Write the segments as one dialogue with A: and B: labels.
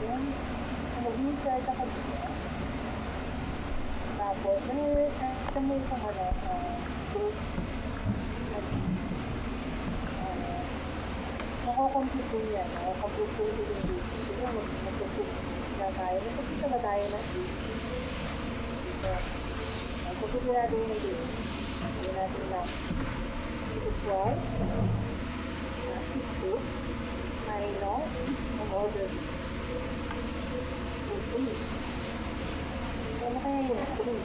A: natin. Mag-insert ako dito. Tapos, may isang group. Nakakompute din yan. Nakakompute din yung basic. Diba, mag-compute na tayo. Mag-compute na tayo ng basic. Dito. Mag-compute natin yung basic. Hindi natin lang. Equals. Equal. Minus. Ang order. So, 3. Ano kaya yun? 3.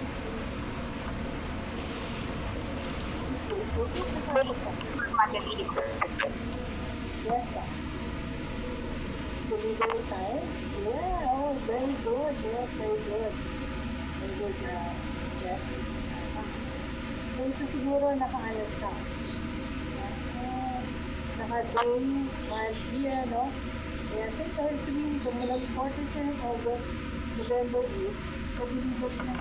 A: Yes, sir. Delivery time? Yeah, oh, very good. Yes, very good. Very good. Yes. So, isa siguro naka-alas ka. Naka-day, month, year, no? Kaya sa ito, sabihin ko, mula 47 August, November 8, pag-deliver na.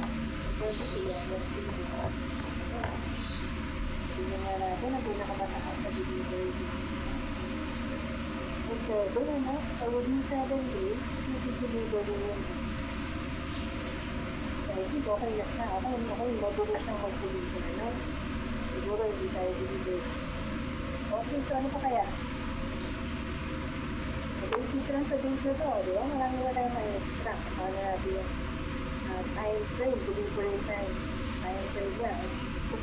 A: Tingnan nga natin ang pinakamataas na delivery. Okay, doon na. So, within 7 days, deliver din yun. I think okay na siya. Okay, madulas nang mag-deliver, no? Siguro hindi tayo deliver. Okay, so ano pa kaya? Basic lang sa data to, di ba? Marami na tayong may extra. Paano natin yung time frame, delivery time. Time frame yan. 2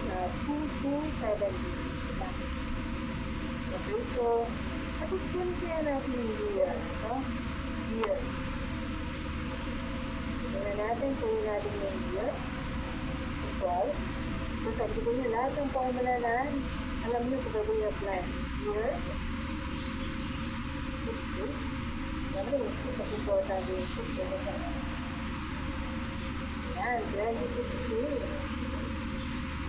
A: to 7 days. Diba? Okay, so, patutunan kaya natin yung year. No? Year. Tignan natin kung natin yung year. Equal. So, sabi ko nyo, lahat ng formula na alam nyo kung gagawin yung plan. Year. Siyempre, mas important yung yan, 2016.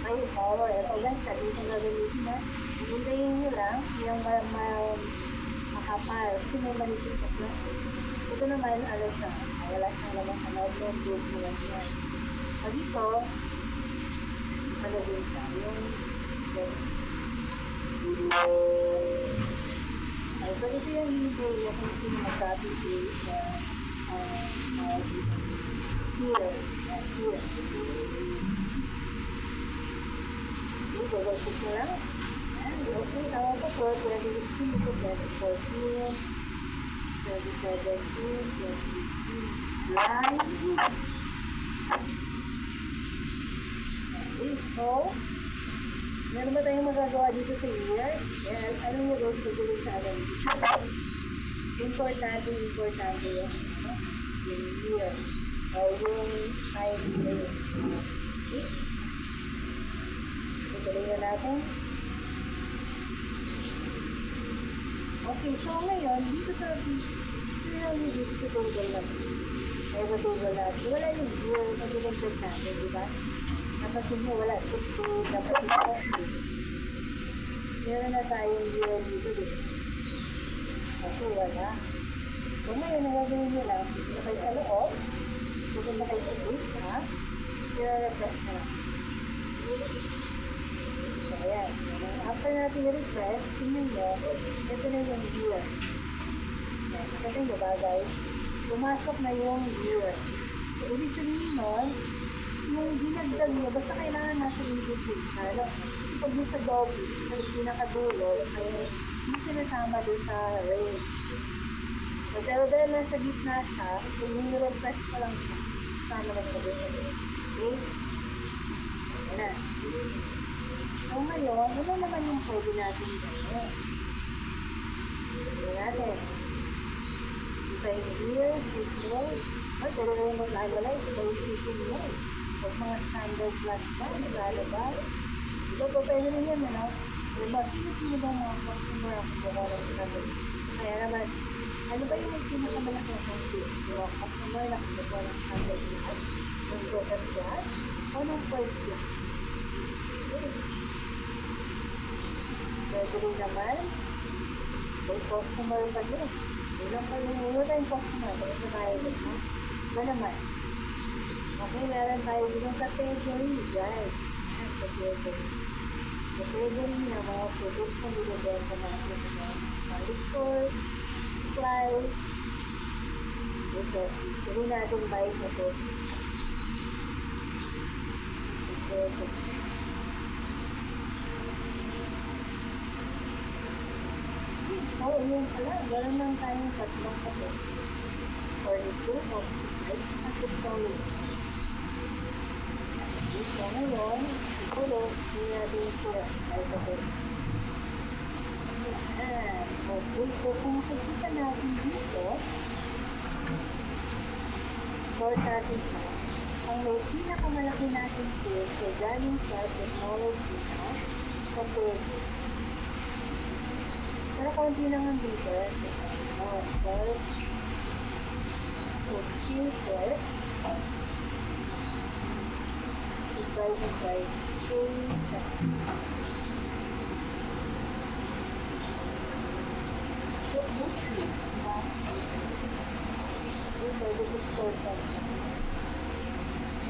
A: Ay, ito guys, sabi ko na gamitin na. Hintayin nyo lang yung makapal. Kasi may malitin sa plan. Ito naman, ano siya, wala siyang naman sa loob ng group mo lang yan. So, dito, ano din siya, yung so, ito yung video kung sino magkabigay sa here. Dito, gawin ko lang. Okay, tawag ko po, 2016, ito 2014, 2017, 2018, live. Okay, so, meron ba tayong magagawa dito sa year? Well, ano yung road to tuloy sa alam dito? Importante yung year. O yung time frame. Okay? Tuloy na natin. Okay, so ngayon, dito sa Google natin. Ay, sa Google natin. Wala yung year na ginagdag natin, di ba? Napasin mo, wala. Dapat ito. Meron na tayong year dito dito. Kasi wala. So ngayon, nagagawin nyo lang. Dito kayo sa loob. Dito na kayo sa base, ha? I-refresh na. So ayan. After natin i-refresh, tingnan nyo, ito na yung year. Kasi nyo ba guys? Pumasok na yung year. So ibig sabihin nun, yung dinagdag nyo, basta kailangan nasa in-between. Ano? Pag yung sa double, sa pinakadulo, ay hindi sinasama doon sa range. So, pero dahil nasa gitna siya, so yung refresh pa lang siya. Sana lang sa doon. Okay? Ayan na. So ngayon, ano naman yung pwede natin gawin? Pwede natin. Isa yung years, years, pero yung mag-analyze, ito yung isipin mo. Pag mga standard class ba, naglalabas. Ito po pwede rin yan, ano? Diba, sino ba mga customer ang kumuha ng standard? Kaya naman, ano ba yung pinakamalaki ang conflict? Yung customer na kumuha ng standard class, yung total class, o ng first class? Pwede rin naman, may customer pa din. Ilang pa yung customer, kaya sa tayo din, ha? Ba naman? Okay, meron tayo yung category, guys. Category. Category na mga products na binibenta natin ng mga liquor, supplies, Ito. Hindi natin bike na to. Ito. Oo, yun pala. Meron lang tayong tatlong kape. 42, 45, at 6 So, ngayon, siguro, hindi natin sila. Kahit ako. Ayan. Okay, so kung makikita natin dito, short natin siya. Ang may pinakamalaki natin sales, so galing sa technology na, kasi, pero konti naman dito, first, computer, subscribe, so, mostly, so, this is person.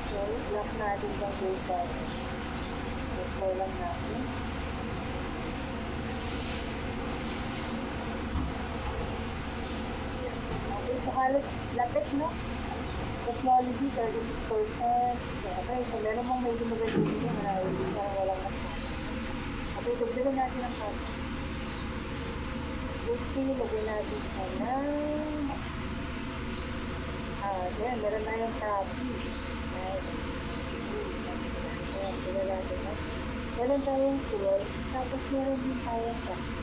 A: So, lock natin yung data. So, lang natin. Okay, so halos lapit, no? Technology, 36%. So, okay, so meron mong medyo maganda dito, marami dito, walang nasa. Okay, dagdagan natin ang part. Okay, lagyan natin siya ng... yan, meron na yung copy. Ayan, tignan natin, no? Meron tayong sales, tapos meron din tayong copy.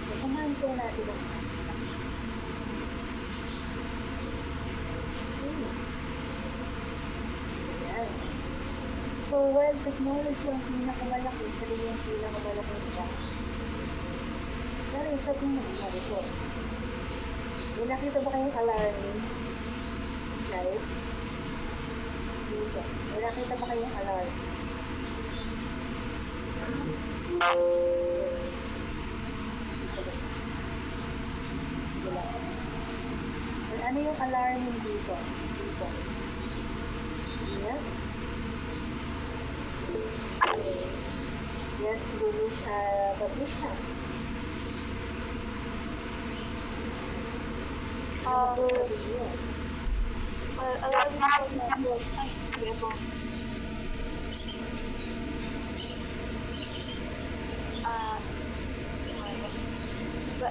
A: So, kumahan ko natin ang copy. So, well, technology ang pinakamalaki, sabi yung pinakamalaki siya. Pero isa din mo, sabi ko. May nakita ba kayong alarming light? Dito. May nakita ba kayong alarm? Well, ano yung alarming dito? Dito. Yes. Yes, release publish na.
B: Well, allowing po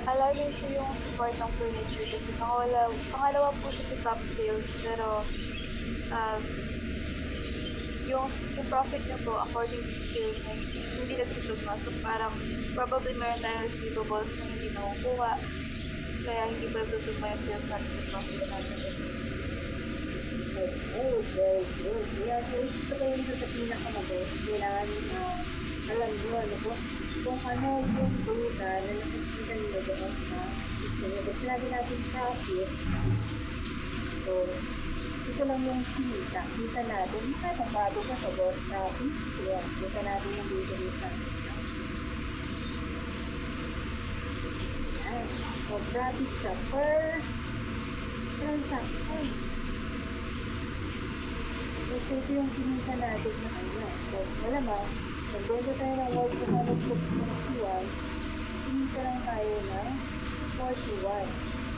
B: allowing po yung support ng furniture kasi pangalawa po siya sa top sales pero yung profit niyo po according to sales hindi nagtutugma. So parang probably meron tayong receivables na hindi nakukuha kaya hindi pa nagtutugma yung sales natin sa profit natin.
A: Oh, very good. Kaya so ito ko yung sa pinakamagod. Kailangan alam nyo, ano po, kung ano yung data na nakikita nyo doon sa system. Kasi lagi natin profit. So, ito lang yung kita. Kita natin. Bago ka sa boss profit. Kaya, kita natin yung data dito. Ayan. So, profit siya per transaction. So, ito yung kinita natin na kanya. So, wala ba? Nagbenta tayo ng worth of 161. Kinita lang tayo ng 41.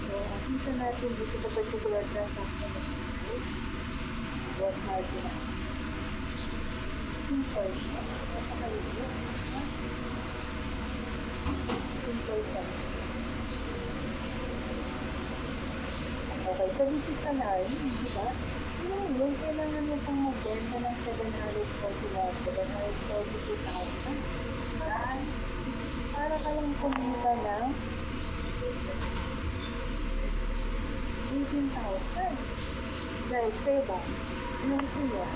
A: So, ang kita natin dito sa particular transaction na ito, gross margin na. 16%. Napakaliit. 16%. Okay, so this is an arm, di ba? Yung kailangan mo pang magbenta ng 742,000. Para kayong kumita ng 18,000. Guys, kayo ba? Anong gusto nyo?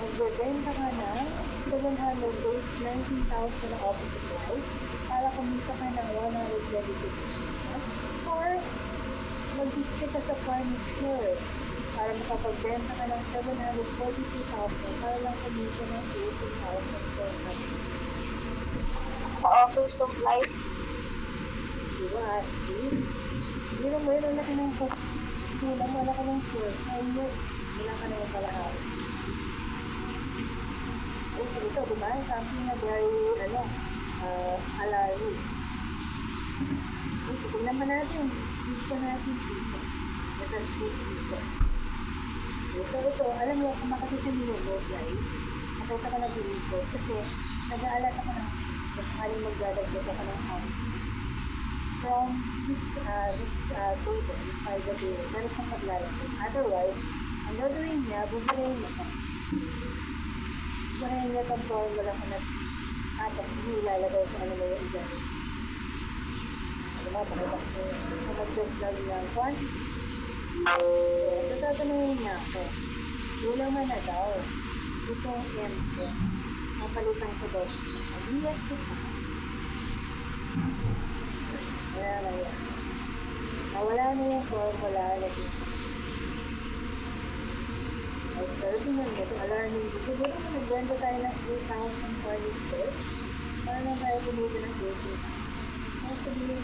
A: Magbebenta ka na 719,000 na office supplies para kumita ka ng 122,000 or mag-display ka sa furniture para makapagbenta ka ng 742,000 para lang kumita ng 18,000 per month.
B: Sa office supplies,
A: Diba? Hindi mo yun, wala ka ng kulang, wala ka ng source. Wala ka ng kalahari. So, ito, diba? Something na very, alarming. Okay, tignan pa natin. Dito natin dito. Let us see dito. So ito, alam mo, kung makasisimulo, guys, nakita ko na dito. Kasi, nag-aalat ako ng kung sakaling magdadagdag ako ng house. From this table, this side of the table, meron siyang paglalagay. Otherwise, ang gagawin niya, buburayin niya siya. Buburayin niya itong formula ko na tapos hindi ilalagay sa ano na yung iba. Diba, pakita ko sa magdagdag ng quantity. So, tatanungin niya ako, gulaman na daw. Itong M ko, napalitan ko daw. Yes, ko pa. Wala na yan. Nawala na yung formula na dito. Ay, pero tingnan mo, ito alarming dito. Siguro kung nagbenta tayo ng 3,000 for this set, para na tayo kumita ng 80. Ay, sabihin,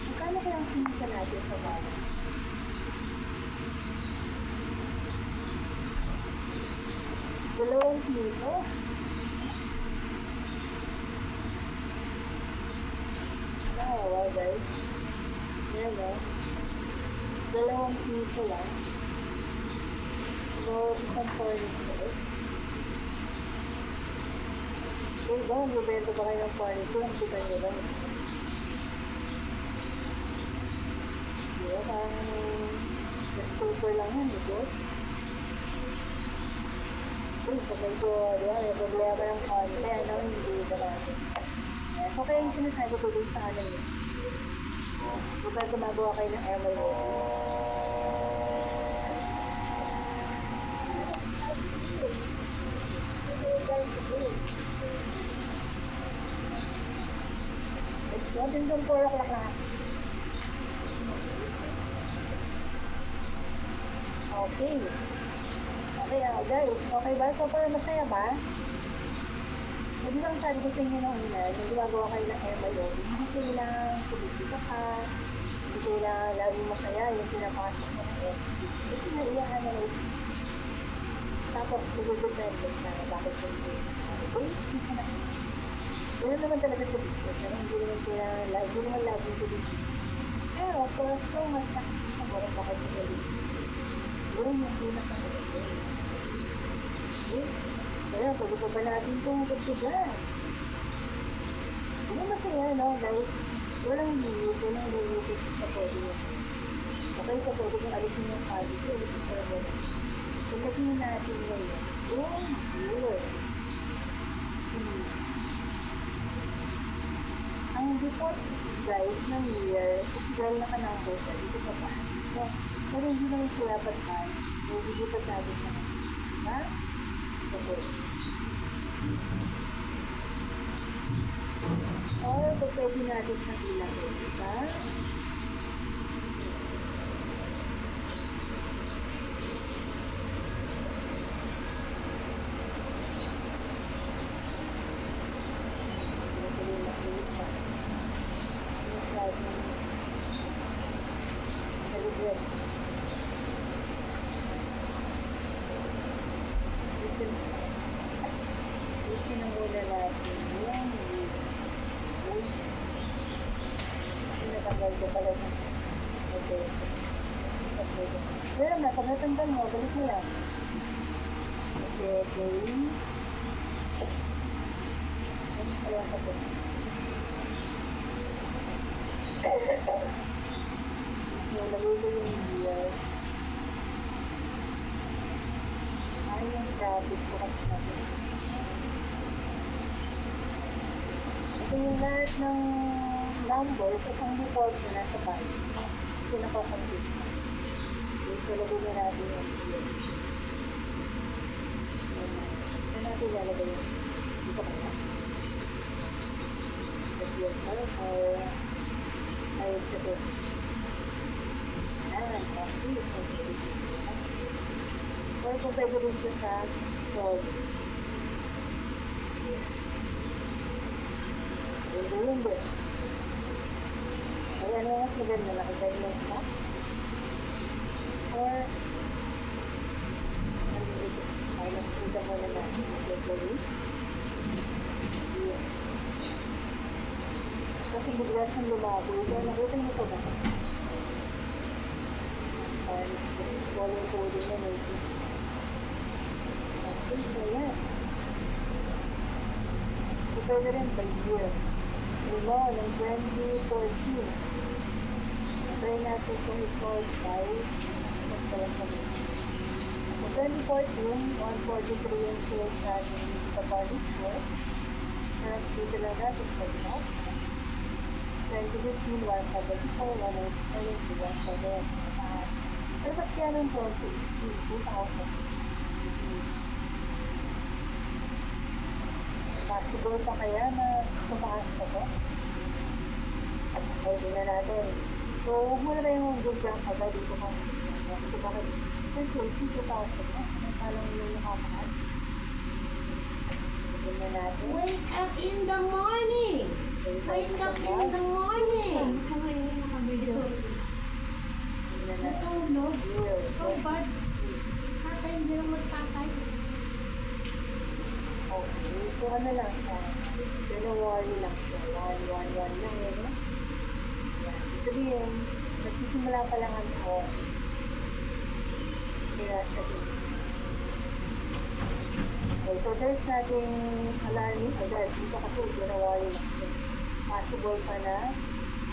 A: magkano kaya ang kumita natin sa bahay? $2. Wow, guys. Yan o. $2 lang. So, isang furniture. Okay ba? Magbenta ba kayo ng furniture? Ang kita nyo lang. Diba? Parang super lang yan, boss. Uy, sabay ko, diba? May problema ng konti. Ano, hindi ba natin? So, kaya yung sinasabi ko dun sa ano yun. Kapag gumagawa kayo ng MLO. Natin doon 4 o'clock na. Okay. Okay, guys. Okay ba? So, para masaya ba? Hindi lang sabi ko sa inyo nung una, yung gumagawa kayo ng MLO, hindi kailangan kumikita ka, hindi kailangan laging masaya yung pinapasok mo ng FB. Kasi naiyahan na lang. Tapos, nag-depende na bakit hindi. Uy, hindi ka na. Ganun naman talaga sa business, hindi naman kailangan laging kumikita. Pero, for so much nakikita mo rin bakit hindi ulit. Yun yung pinaka-ulit. Okay? Kaya, pag-upa pa natin itong pagsugan. Ano masaya, no, guys? Walang limit, walang limit sa podium. Okay, sa podium, alisin yung quality, alisin yung podium. Kung lagyan natin ngayon, good. Ang default, guys, ng year, is dahil naka-number sa dito pa pa. Pero hindi naman sila patay. Hindi pa sabi na. Ha? Okay. Or, pwede natin sa ilang diba? Pero na, pag natanggal mo, balik mo lang. Okay. Ayan ka po. Nalagay ko yung gear. Ay, yung traffic ko kasi natin. Ito yung lahat ng numbers at ang default na nasa bahay. Ito nakakompute. So, lagay na natin yung gear. Ito natin lalagay yung dito kaya. Sa gear or ayun sa gear. Ayan, okay. Or kung pwede rin siya sa fold. Yung ba? Ay, ano mas maganda? Nakita niyo ba? Or ay, nakita mo na natin. bigla siyang lumabo. Kaya nakita niyo ito ba? Walang coding na may system. Okay, so yan. So, pwede rin by year. Lima, ng 2014. Try natin kung i-solve by magkaroon kami. So, 2014, 143 yung sales natin sa Polish Work. Tapos dito lang natin sa top. 2015, 174, 187, 177. Pero ba't kaya ng 2018, 2000? Possible pa kaya na tumaas pa to? At pwede na natin. So, huwag mo na tayong good jump agad dito kung ito bakit. Siyempre, 2,000 na. Ang palang yung nakakakas. Pwede na natin.
C: Wake up in the morning! Wake up in the morning!
B: Gusto mo yun yung nakabidyo.
A: Pwede na natin.
C: Natulog?
A: Year.
C: Oh, but tatay hindi na magtatay.
A: Okay, so ano lang siya. January lang siya. 111 lang yun. No? Yan. Sabihin, nagsisimula pa lang ang taon. Kaya sabihin. Okay, so there's nating alarming agad. Dito kasi January lang siya. Possible pa na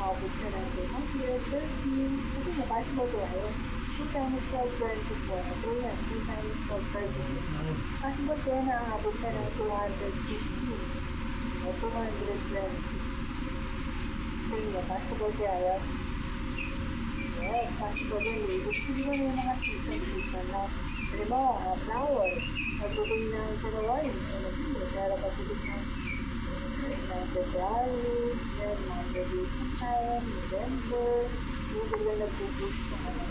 A: maubos na ng 213. Kasi na possible ko ayun. 2 times 12, 24. Ito yan, 2 times 12, 36. Possible kaya na aabot siya ng 250 o 220. So yun, possible kaya yan. Yes, possible yun. Gusto nyo yung mga season na halimbawa, flower, pagdating ng January, pero pagdating ng February, then mga graduation time, November, yung bigla nag-boost ng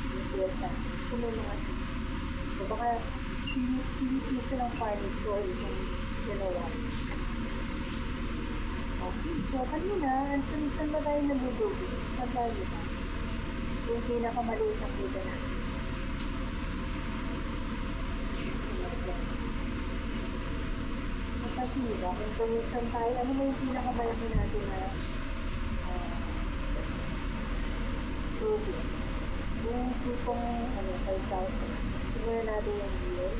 A: yung sales natin. Gusto mo yung mga so baka sinisisi ng farming store yung January. Okay, so kanina, saan ba tayo nabubuti? Saan tayo ba? Yung pinakamaliit na kita natin. Kasi diba, kung commission tayo, ano mo yung pinakamalaki natin na tubig? Yung tipong 5,000. Siguro natin yung year.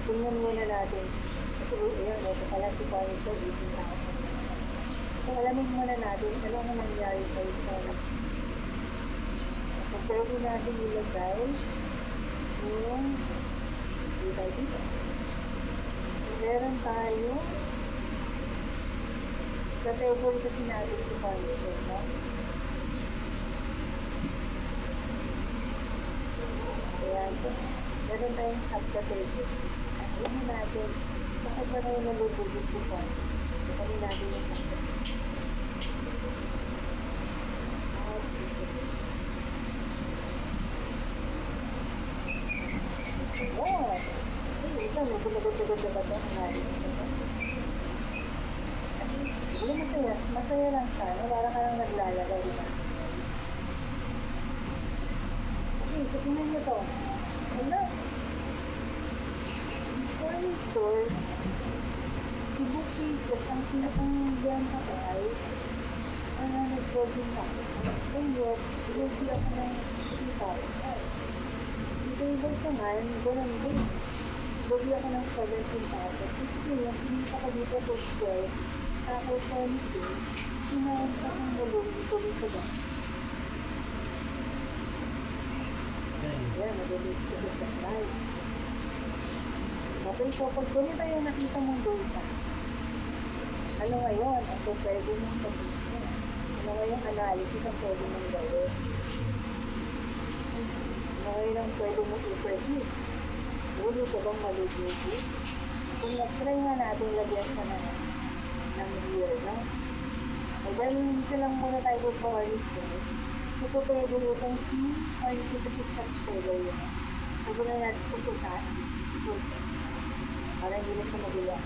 A: Tingnan muna natin. Kasi yun, ito pala si Panito, 18,000. So, alamin muna natin ano ang nangyari sa isang. So, pwede natin ilagay yung dito. Meron tayo sa table kasi natin si Panito, no? Ayan. Meron tayong sub-table. Ayun natin. Bakit ba tayo nalubugit ko pa? Kami natin yung sub-table. Ayan. Ito, may gumagod-god na ba ito? Ang natin ito. Hindi masaya. Masaya lang siya. Para ka lang naglalagay, di ba? Okay, so tingnan nyo to. Wala. Foreign store, si Bukis, ang pinakang-benta ko ay nag-jogging ako. And yet, ready ako ng 3,000. Yung tables naman, ganun din. Ready ako ng 17,000. Kasi yung pinita ko dito po square, tapos 22, sinawag sa kong bulong dito sa ba. Yan, nag-release ko sa price. Okay, so pag ganito yung nakita mong data, ano ngayon ang pwede mong sabihin? Ano ngayon analysis ang pwede mong gawin? Ano ngayon ang pwede mong i-predict? Uli ko bang malibigit? Kung na-try nga natin lagyan sa ng year, no? So, dahil hindi lang muna tayo sa quality, ito pwede itong C, quality kasi start taylor yun. Pwede na natin pupuntaan. Para hindi na siya magulang.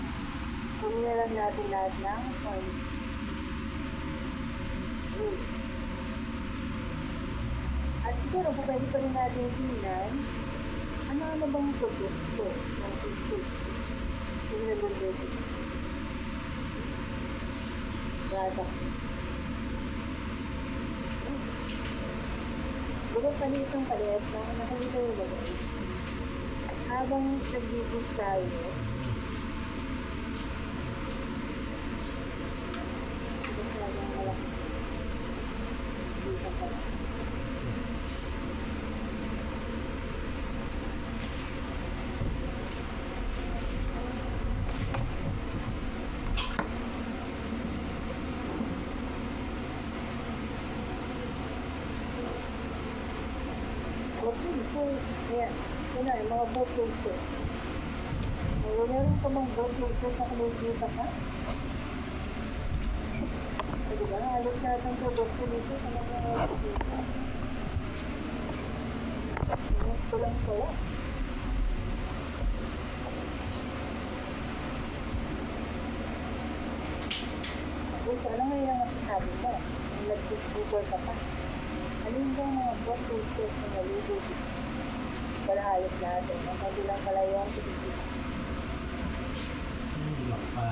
A: Kunin na lang natin lahat ng point. At siguro, pwede pa rin natin tingnan ano bang produkto ng Facebook. Yung nag-review. product. Bukod pa itong palit na nakikita yung bagay. Habang nagbibig tayo, masyadong malaki. Dito pala. Okay, so, ayan. Yun na, yung mga boat races. Meron ka mga boat races na kumikita ka? So, diba, halos natin sa boat races sa mga oras dito. Inis ko lang pala. Okay, so ano ngayon ang masasabi mo? Yung nag-Google ka pa. Alin ba ang mga boat races na naligo dito? Wala halos lahat eh. Ang kabilang pala yung pinipili.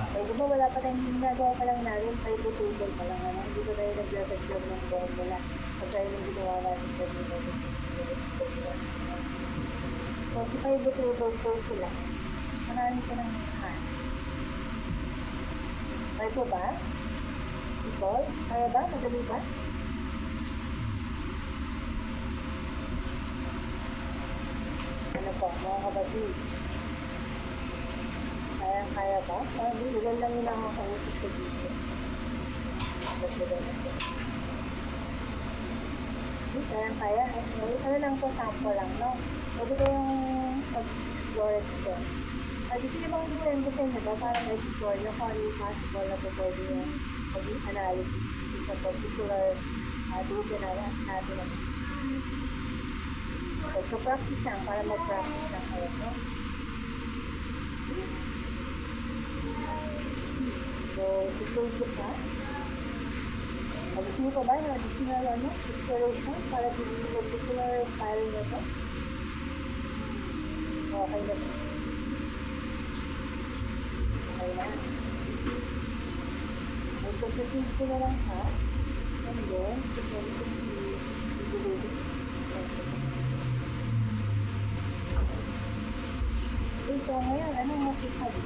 A: Eh, di ba wala pa tayong ginagawa pa lang namin, 5 table pa lang ano. Hindi pa tayo naglalagdag ng formula. Pag tayo yung ginawa natin sa dito, 6 table po sila. Marami ka ng hand. Kaya po ba? Nicole? Kaya ba? Madali ba? Ano po, mga kapatid? Kaya ba? Ilan lang yun ang makausap ko dito. Kaya. Ano lang po, sample lang, no? Pwede kayong mag-explore. Gusto nyo bang i-send ko sa inyo ba? Para mag-explore nyo kung ano yung possible na po pwede yung mag-analysis sa particular data na natin. Okay, so practice lang, para mag-practice lang kayo, no? So, susave ko pa. Gusto nyo pa ba na additional exploration para dito sa particular file na to? Okay na po. Okay na. Okay, so susave ko na lang ha. And then, susave ko i-delete. Okay, so ngayon, anong masasabi?